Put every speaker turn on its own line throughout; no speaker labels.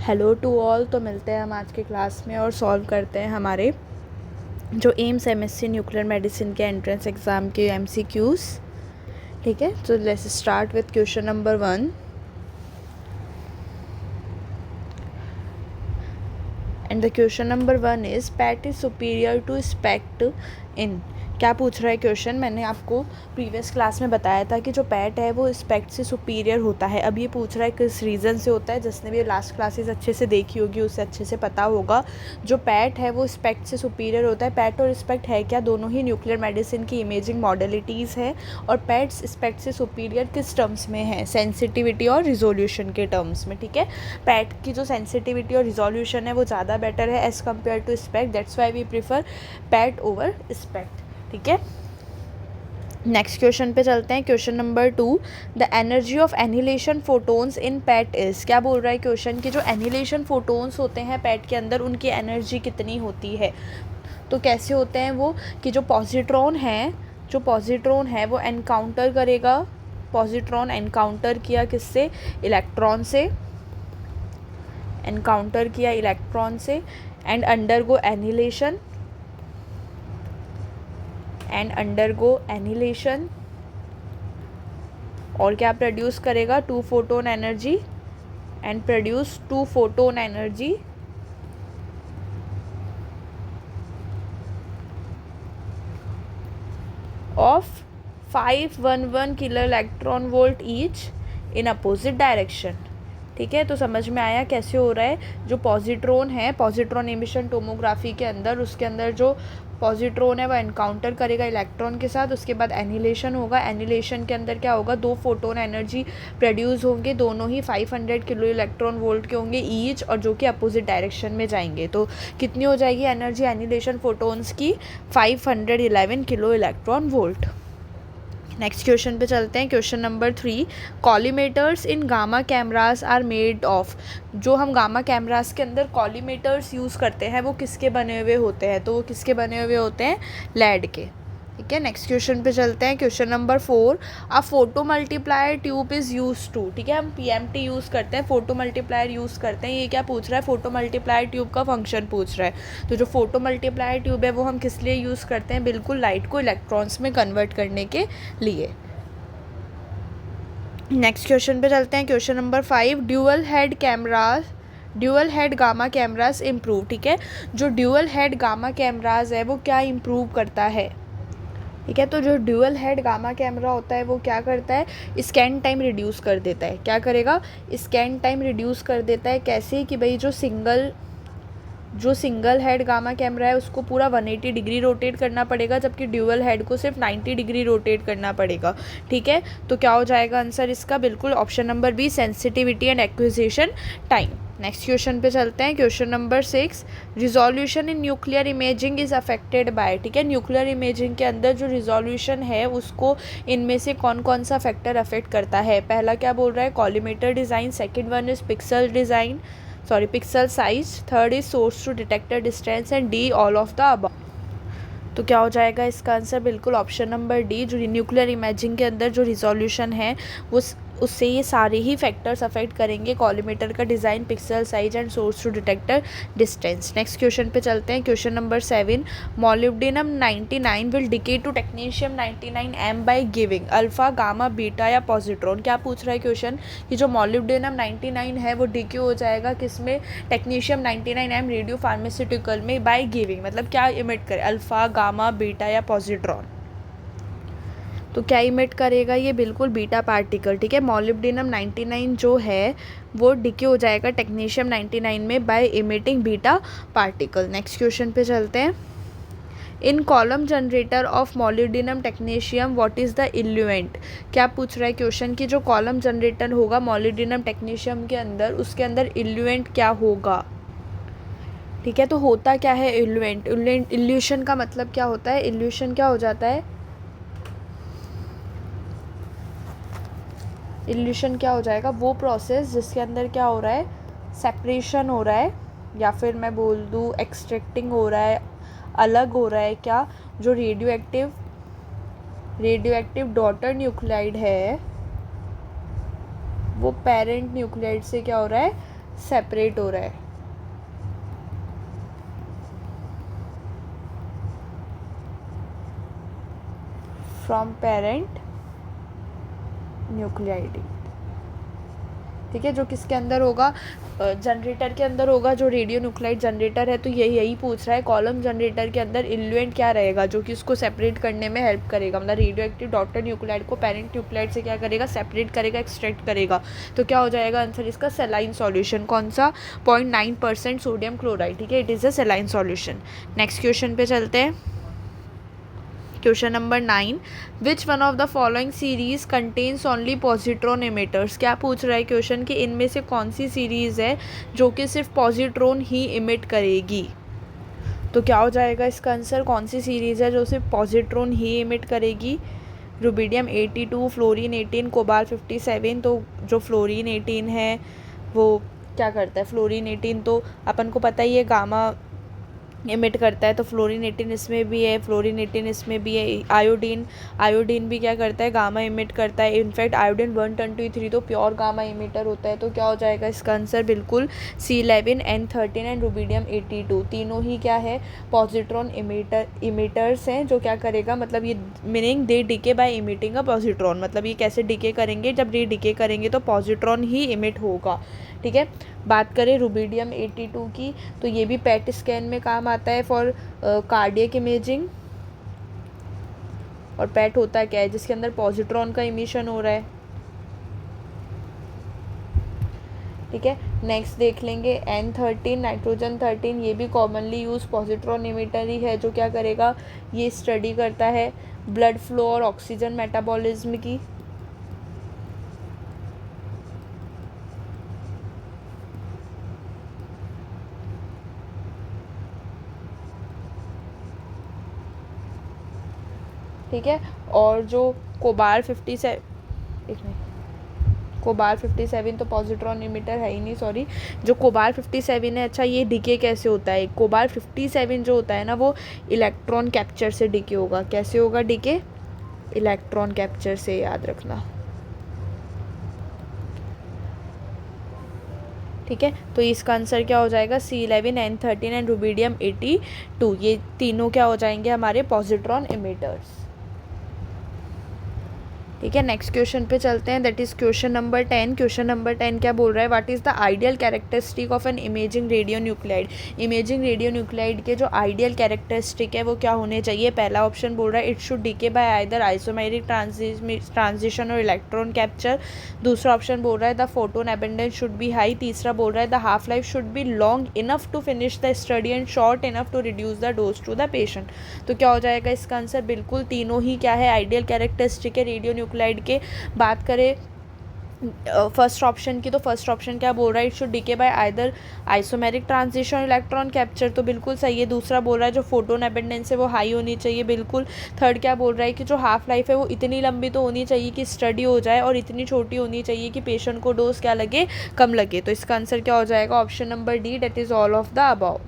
Hello to all. तो मिलते हैं हम आज के क्लास में और सॉल्व करते हैं हमारे जो एम्स एमएससी न्यूक्लियर मेडिसिन के एंट्रेंस एग्ज़ाम के एमसीक्यूज़। ठीक है, तो let's start with question number 1 and the question number 1 is PET is superior to SPECT in. क्या पूछ रहा है क्वेश्चन? मैंने आपको प्रीवियस क्लास में बताया था कि जो पैट है वो स्पेक्ट से सुपीरियर होता है। अब ये पूछ रहा है किस रीज़न से होता है। जिसने भी लास्ट क्लासेस अच्छे से देखी होगी उसे अच्छे से पता होगा जो पैट है वो स्पेक्ट से सुपीरियर होता है। पैट और स्पेक्ट है क्या? दोनों ही न्यूक्लियर मेडिसिन की इमेजिंग मॉडलिटीज़ है। और पैट स्पेक्ट से सुपीरियर किस टर्म्स में है? सेंसिटिविटी और रिजोल्यूशन के टर्म्स में। ठीक है, पैट की जो सेंसिटिविटी और रिजोल्यूशन है वो ज़्यादा बेटर है as compare to SPECT. That's why we prefer PET over SPECT. ठीक है, नेक्स्ट क्वेश्चन पे चलते हैं। Question number 2, the energy of annihilation photons in PET is. क्या बोल रहा है क्वेश्चन कि जो एनिलेशन फोटोन्स होते हैं पैट के अंदर उनकी एनर्जी कितनी होती है? तो कैसे होते हैं वो कि जो पॉजिट्रॉन है वो एनकाउंटर करेगा। पॉजिट्रॉन एनकाउंटर किया किससे? इलेक्ट्रॉन से। एनकाउंटर किया इलेक्ट्रॉन से एंड अंडरगो एनिलेशन और क्या प्रोड्यूस करेगा? 2 photon energy and produce 2 photon energy of 511 kilo electron volt each in opposite direction. ठीक है, तो समझ में आया कैसे हो रहा है। जो पॉजिट्रॉन है, पॉजिट्रॉन एमिशन टोमोग्राफी के अंदर, उसके अंदर जो पॉजिट्रॉन है वो एनकाउंटर करेगा इलेक्ट्रॉन के साथ। उसके बाद एनिलेशन होगा। एनिलेशन के अंदर क्या होगा? 2 फोटोन एनर्जी प्रोड्यूस होंगे। दोनों ही 500 किलो इलेक्ट्रॉन वोल्ट के होंगे ईच, और जो कि अपोजिट डायरेक्शन में जाएंगे। तो कितनी हो जाएगी एनर्जी एनिलेशन फोटोन्स की? 511 kilo electron volt. Next question पे चलते हैं। Question number 3, collimators in gamma cameras are made of. जो हम गामा कैमरास के अंदर कॉलीमेटर्स यूज़ करते हैं वो किसके बने हुए होते हैं? तो वो किसके बने हुए होते हैं? लेड के। ठीक है, नेक्स्ट क्वेश्चन पे चलते हैं। Question number 4, a photo multiplier tube is use to. ठीक है, हम पीएमटी यूज़ करते हैं, फोटो मल्टीप्लायर यूज़ करते हैं। ये क्या पूछ रहा है? फोटो मल्टीप्लायर ट्यूब का फंक्शन पूछ रहा है। तो जो फोटो मल्टीप्लायर ट्यूब है वो हम किस लिए यूज़ करते हैं? बिल्कुल लाइट को इलेक्ट्रॉन्स में कन्वर्ट करने के लिए। नेक्स्ट क्वेश्चन पे चलते हैं। Question number 5, dual head gamma cameras improve. ठीक है, जो ड्यूअल हेड गामा कैमरास है वो क्या इम्प्रूव करता है? ठीक है, तो जो ड्यूअल हेड गामा कैमरा होता है वो क्या करता है? स्कैन टाइम रिड्यूस कर देता है। क्या करेगा? स्कैन टाइम रिड्यूस कर देता है। कैसे? कि भाई जो सिंगल हेड गामा कैमरा है उसको पूरा 180 डिग्री रोटेट करना पड़ेगा, जबकि ड्यूअल हेड को सिर्फ 90 डिग्री रोटेट करना पड़ेगा। ठीक है, तो क्या हो जाएगा आंसर इसका? बिल्कुल option number B, sensitivity and acquisition time. Next question पे चलते हैं। Question number 6, resolution in nuclear imaging is affected by. ठीक है, न्यूक्लियर इमेजिंग के अंदर जो रिजोल्यूशन है उसको इनमें से कौन कौन सा फैक्टर अफेक्ट करता है? पहला क्या बोल रहा है? Collimator design. Second one is pixel size. Third is source to detector distance and D all of the above. तो क्या हो जाएगा इसका आंसर? बिल्कुल ऑप्शन नंबर डी। जो न्यूक्लियर इमेजिंग के अंदर जो रिजोल्यूशन है वो उससे ये सारे ही फैक्टर्स अफेक्ट करेंगे। कॉलीमेटर का design, pixel size and source to detector distance. Next question पे चलते हैं। Question number 7, molybdenum 99 will decay to technetium 99M by giving alpha, gamma, beta या पॉजिट्रॉन। क्या पूछ रहा है क्वेश्चन कि जो मोलिब्डेनम 99 है वो डिके हो जाएगा किसमें? टेक्नीशियम 99M रेडियो फार्मास्यूटिकल में बाय गिविंग। मतलब क्या इमिट करे? अल्फा, गामा, बीटा या पॉजिट्रॉन। तो क्या इमिट करेगा ये? बिल्कुल बीटा पार्टिकल। ठीक है, मोलिब्डेनम 99 जो है वो डिके हो जाएगा टेक्नीशियम 99 में by emitting beta particle. Next question पे चलते हैं। In column generator of molybdenum technetium what is the eluent. क्या पूछ रहा है क्वेश्चन कि जो कॉलम जनरेटर होगा मोलिब्डेनम टेक्नीशियम के अंदर उसके अंदर इल्यूएंट क्या होगा? ठीक है, तो होता क्या है इल्यूएंट? इल्यूशन का मतलब क्या होता है? इल्यूशन क्या हो जाता है? इल्यूशन क्या हो जाएगा? वो प्रोसेस जिसके अंदर क्या हो रहा है? सेपरेशन हो रहा है, या फिर मैं बोल दूँ एक्सट्रैक्टिंग हो रहा है, अलग हो रहा है। क्या? जो रेडियो एक्टिव डॉटर न्यूक्लाइड है वो पेरेंट न्यूक्लाइड से क्या हो रहा है? सेपरेट हो रहा है फ्रॉम पेरेंट न्यूक्लियाइड। ठीक है, जो किसके अंदर होगा, जनरेटर के अंदर होगा, जो रेडियो न्यूक्लाइड जनरेटर है। तो यही पूछ रहा है, कॉलम जनरेटर के अंदर इल्यूएंट क्या रहेगा जो कि उसको सेपरेट करने में हेल्प करेगा, मतलब रेडियो एक्टिव डॉटर न्यूक्लाइड को पेरेंट न्यूक्लाइड से क्या करेगा, सेपरेट करेगा, एक्सट्रैक्ट करेगा। तो क्या हो जाएगा आंसर इसका, सेलाइन सॉल्यूशन। कौन सा, 0.9% सोडियम क्लोराइड। ठीक है, it is a saline solution. Next question पे चलते हैं। Question number 9, which one of the following series contains only positron emitters. क्या पूछ रहा है क्वेश्चन कि इनमें से कौन सी सीरीज़ है जो कि सिर्फ पॉजिट्रॉन ही इमिट करेगी। तो क्या हो जाएगा इसका आंसर, कौन सी सीरीज़ है जो सिर्फ पॉजिट्रॉन ही इमिट करेगी। Rubidium 82, fluorine 18, cobalt 57। तो जो फ्लोरीन 18 है वो क्या करता है, फ्लोरीन 18 तो अपन को पता ही है गामा इमिट करता है, तो फ्लोरीन 18 इसमें भी है, फ्लोरीन 18 इसमें भी है। आयोडीन भी क्या करता है, गामा इमिट करता है। इनफैक्ट आयोडीन 123 तो प्योर गामा इमिटर होता है। तो क्या हो जाएगा इसका आंसर, बिल्कुल C11, N13 एंड रुबिडियम 82 तीनों ही क्या है, पॉजिट्रॉन इमिटर्स हैं। जो क्या करेगा, मतलब ये मीनिंग दे डिके बाय इमिटिंग अ पॉजिट्रॉन, मतलब ये कैसे डिके करेंगे, जब ये डिके करेंगे तो पॉजिट्रॉन ही इमिट होगा। ठीक है, बात करें रुबिडियम 82 की, तो ये भी पेट स्कैन में काम आता है फॉर कार्डियक इमेजिंग। और पेट होता क्या है, जिसके अंदर पॉजिट्रॉन का इमिशन हो रहा है। ठीक है, नेक्स्ट देख लेंगे N13, नाइट्रोजन 13, ये भी कॉमनली यूज पॉजिट्रॉन इमिटर ही है। जो क्या करेगा, ये स्टडी करता है ब्लड फ्लो और ऑक्सीजन मेटाबॉलिज्म की। ठीक है, और जो कोबाल्ट 57 तो पॉजिट्रॉन इमिटर है ही नहीं, सॉरी। जो कोबाल्ट 57 है, अच्छा ये डिके कैसे होता है, कोबाल्ट 57 जो होता है ना वो इलेक्ट्रॉन कैप्चर से डिके होगा। कैसे होगा डिके, इलेक्ट्रॉन कैप्चर से, याद रखना। ठीक है, तो इसका आंसर क्या हो जाएगा, C11, N13 एंड रुबिडियम 82, ये तीनों क्या हो जाएंगे हमारे पॉजिट्रॉन इमिटर्स। ठीक है, नेक्स्ट क्वेश्चन पे चलते हैं, that is question number 10। Question number 10 क्या बोल रहा है, what is the ideal characteristic of an imaging radio nuclide. Imaging radio nuclide के जो आइडियल कैरेक्टरिस्टिक है वो क्या होने चाहिए। पहला ऑप्शन बोल रहा है it should decay by either isomeric transition और इलेक्ट्रॉन कैप्चर। दूसरा ऑप्शन बोल रहा है the photon abundance should be high. तीसरा बोल रहा है the half life should be long enough to finish the study and short enough to reduce the dose to the patient. तो क्या हो जाएगा इसका आंसर, बिल्कुल तीनों ही क्या है, आइडियल कैरेक्टरिस्टिक है रेडियो न्यूक्लाइड के। बात करें फर्स्ट ऑप्शन की, तो फर्स्ट ऑप्शन क्या बोल रहा है, it should decay by either isomeric transition electron capture, तो बिल्कुल सही है। दूसरा बोल रहा है जो फोटोन एबंडेंस है वो हाई होनी चाहिए, बिल्कुल। थर्ड क्या बोल रहा है कि जो हाफ लाइफ है वो इतनी लंबी तो होनी चाहिए कि स्टडी हो जाए, और इतनी छोटी होनी चाहिए कि पेशेंट को डोज क्या लगे, कम लगे। तो इसका आंसर क्या हो जाएगा, option number D, that is all of the above.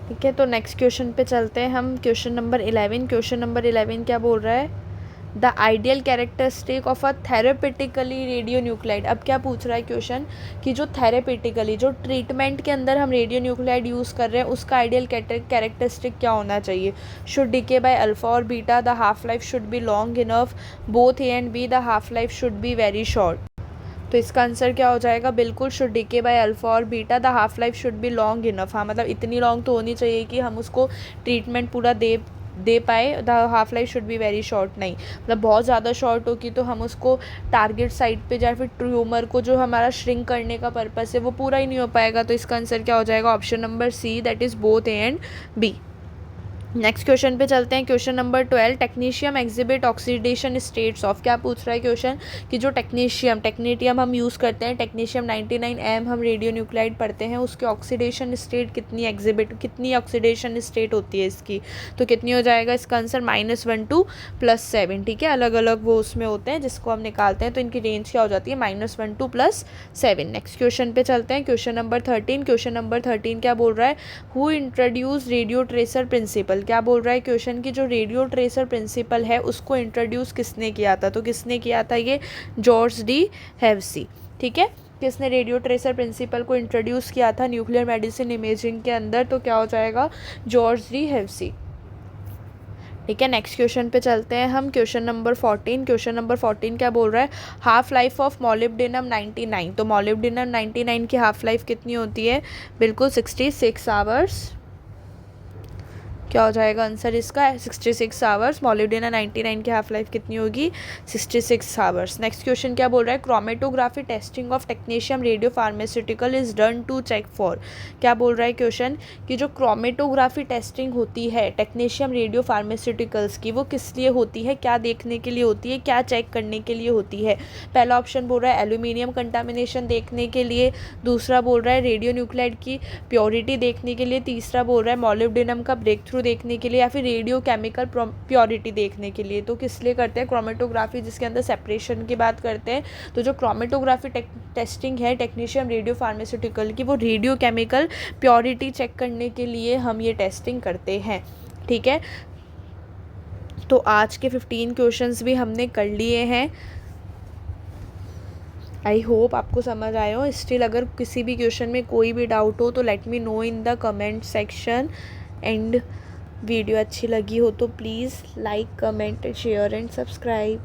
ठीक है, तो नेक्स्ट क्वेश्चन पे चलते हैं हम, क्वेश्चन नंबर 11। क्वेश्चन नंबर 11 क्या बोल रहा है, the ideal characteristic of a therapeutically radionuclide. अब क्या पूछ रहा है क्वेश्चन कि जो थेरेपेटिकली, जो ट्रीटमेंट के अंदर हम रेडियो न्यूक्लाइड यूज़ कर रहे हैं, उसका आइडियल कैरेक्टरिस्टिक क्या होना चाहिए। शुड डीके बाय अल्फा और beta, the half life should be long enough, both A and B, the half life should be very short. तो इसका आंसर क्या हो जाएगा, बिल्कुल शुड डीके बाय अल्फा और beta, the half life should be long enough. हाँ, मतलब इतनी लॉन्ग तो होनी चाहिए कि हम उसको ट्रीटमेंट पूरा दे पाए। The half life should be very short नहीं, मतलब बहुत ज़्यादा शॉर्ट होगी तो हम उसको टारगेट साइट पे या फिर ट्यूमर को जो हमारा श्रिंक करने का पर्पस है वो पूरा ही नहीं हो पाएगा। तो इसका आंसर क्या हो जाएगा, option number C, that is both A and B. Next question पे चलते हैं, question number 12। Technetium exhibit oxidation states of. क्या पूछ रहा है क्वेश्चन कि जो टेक्नीशियम हम यूज़ करते हैं, टेक्नीशियम 99M हम रेडियो न्यूक्लाइड पढ़ते हैं, उसके ऑक्सीडेशन स्टेट कितनी ऑक्सीडेशन स्टेट होती है इसकी। तो कितनी हो जाएगा इसका आंसर, -1 to +7। ठीक है, अलग अलग वो उसमें होते हैं जिसको हम निकालते हैं, तो इनकी रेंज क्या हो जाती है, -1 to +7। नेक्स्ट क्वेश्चन पे चलते हैं, क्वेश्चन नंबर 13। क्वेश्चन नंबर 13 क्या बोल रहा है, who introduce radio tracer principle. क्या बोल रहा है क्वेश्चन की जो रेडियो ट्रेसर प्रिंसिपल है उसको इंट्रोड्यूस किसने किया था। तो किसने किया था, ये जॉर्ज डी हेवसी। ठीक है, किसने रेडियो ट्रेसर प्रिंसिपल को इंट्रोड्यूस किया था न्यूक्लियर मेडिसिन इमेजिंग के अंदर? तो क्या हो जाएगा? George de Hevesy. ठीक है, नेक्स्ट क्वेश्चन पे चलते हैं हम। Question number 14। क्वेश्चन नंबर 14 क्या बोल रहा है? Half life of molybdenum 99। तो मोलिब्डेनम 99 की हाफ लाइफ कितनी होती है? बिल्कुल 66 आवर्स। क्या हो जाएगा आंसर इसका? 66 आवर्स। मोलिब्डेनम 99 की हाफ लाइफ कितनी होगी? 66 आवर्स। नेक्स्ट क्वेश्चन क्या बोल रहा है? Chromatography testing of technetium radio pharmaceutical is done to check for. क्या बोल रहा है क्वेश्चन कि जो क्रोमेटोग्राफी टेस्टिंग होती है टेक्नीशियम रेडियो फार्मास्यूटिकल्स की, वो किस लिए होती है? क्या देखने के लिए होती है? क्या चेक करने के लिए होती है? पहला ऑप्शन बोल रहा है एल्यूमिनियम कंटामिनेशन देखने के लिए, दूसरा बोल रहा है रेडियो न्यूक्लाइड की प्योरिटी देखने के लिए, तीसरा बोल रहा है मोलिब्डेनम का ब्रेक थ्रू देखने के लिए, या फिर रेडियो केमिकल प्योरिटी देखने के लिए। तो किस लिए करते हैं क्रोमेटोग्राफी, जिसके अंदर सेपरेशन की बात करते हैं? तो जो क्रोमेटोग्राफी टेस्टिंग है टेक्नीशियम रेडियो फार्मास्यूटिकल की, वो रेडियो केमिकल प्योरिटी चेक करने के लिए हम ये टेस्टिंग करते हैं। ठीक है, तो आज के 15 क्वेश्चंस भी हमने कर लिए हैं। आई होप आपको समझ आए हो। स्टिल अगर किसी भी क्वेश्चन में कोई भी डाउट हो तो let me know in the comment section. And video अच्छी लगी हो तो please like, comment, share and subscribe.